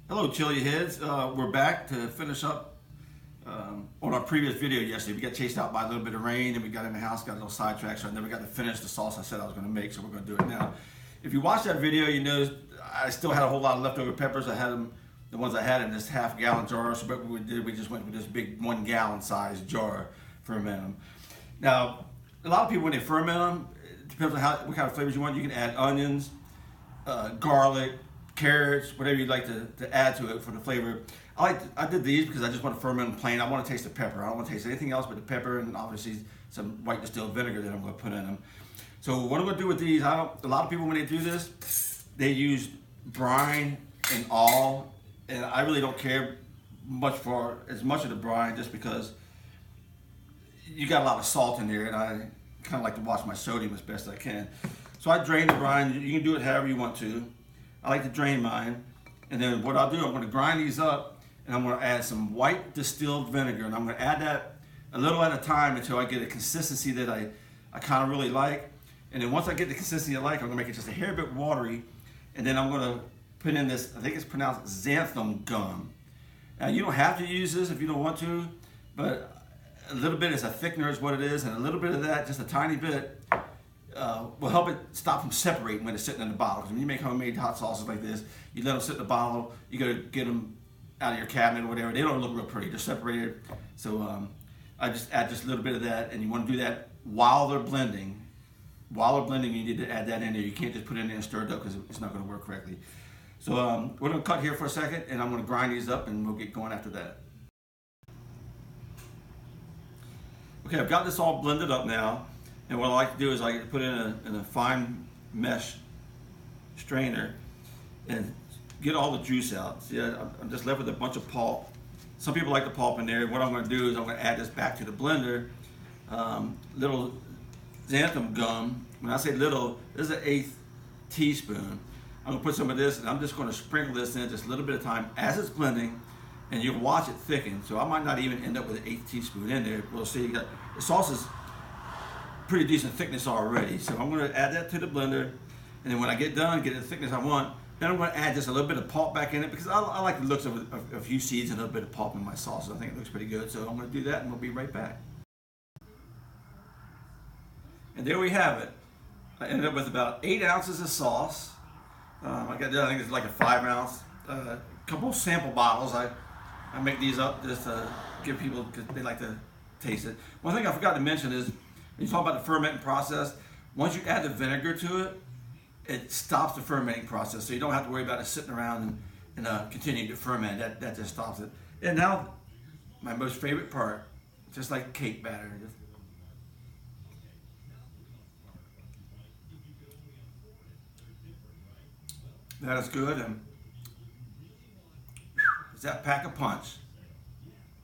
Hello, chili heads. We're back to finish up on our previous video yesterday. We got chased out by a little bit of rain and we got in the house, got a little sidetracked, so I never got to finish the sauce I said I was going to make, so we're going to do it now. If you watch that video, you notice I still had a whole lot of leftover peppers. I had them, the ones I had in this half-gallon jar, so what we did, we just went with this big 1 gallon size jar, ferment them. Now, a lot of people, when they ferment them, it depends on what kind of flavors you want. You can add onions, garlic, carrots, whatever you'd like to add to it for the flavor. I did these because I just want to ferment them plain. I want to taste the pepper. I don't want to taste anything else but the pepper and obviously some white distilled vinegar that I'm going to put in them. So what I'm going to do with these, a lot of people when they do this, they use brine and all, and I really don't care much for as much of the brine just because you got a lot of salt in there and I kind of like to watch my sodium as best I can. So I drain the brine. You can do it however you want to. I like to drain mine, and then what I'll do, I'm going to grind these up, and I'm going to add some white distilled vinegar, and I'm going to add that a little at a time until I get a consistency that I kind of really like. And then once I get the consistency I like, I'm going to make it just a hair bit watery, and then I'm going to put in this, I think it's pronounced xanthan gum. Now you don't have to use this if you don't want to, but a little bit as a thickener is what it is, and a little bit of that, just a tiny bit, will help it stop from separating when it's sitting in the bottle. Because when you make homemade hot sauces like this, you let them sit in the bottle, you gotta get them out of your cabinet or whatever. They don't look real pretty, they're separated. So I just add just a little bit of that, and you wanna do that while they're blending. While they're blending, you need to add that in there. You can't just put it in there and stir it up because it's not gonna work correctly. So we're gonna cut here for a second, and I'm gonna grind these up, and we'll get going after that. Okay, I've got this all blended up now. And what I like to do is I put it in a fine mesh strainer and get all the juice out. See, I'm just left with a bunch of pulp. Some people like the pulp in there. What I'm going to do is I'm going to add this back to the blender. Little xanthan gum. When I say little, this is an 1/8 teaspoon. I'm going to put some of this, and I'm just going to sprinkle this in just a little bit of time as it's blending, and you'll watch it thicken. So I might not even end up with an 1/8 teaspoon in there. We'll see. The sauce is pretty decent thickness already. So I'm going to add that to the blender, and then when I get done, get the thickness I want, then I'm going to add just a little bit of pulp back in it because I like the looks of a few seeds and a little bit of pulp in my sauce. I think it looks pretty good. So I'm going to do that, and we'll be right back. And there we have it. I ended up with about 8 ounces of sauce. I think it's like a 5 ounce. A couple sample bottles. I make these up just to give people, because they like to taste it. One thing I forgot to mention is, when you talk about the fermenting process, once you add the vinegar to it, it stops the fermenting process. So you don't have to worry about it sitting around and continuing to ferment. That just stops it. And now, my most favorite part, just like cake batter. That is good, and does that pack a punch?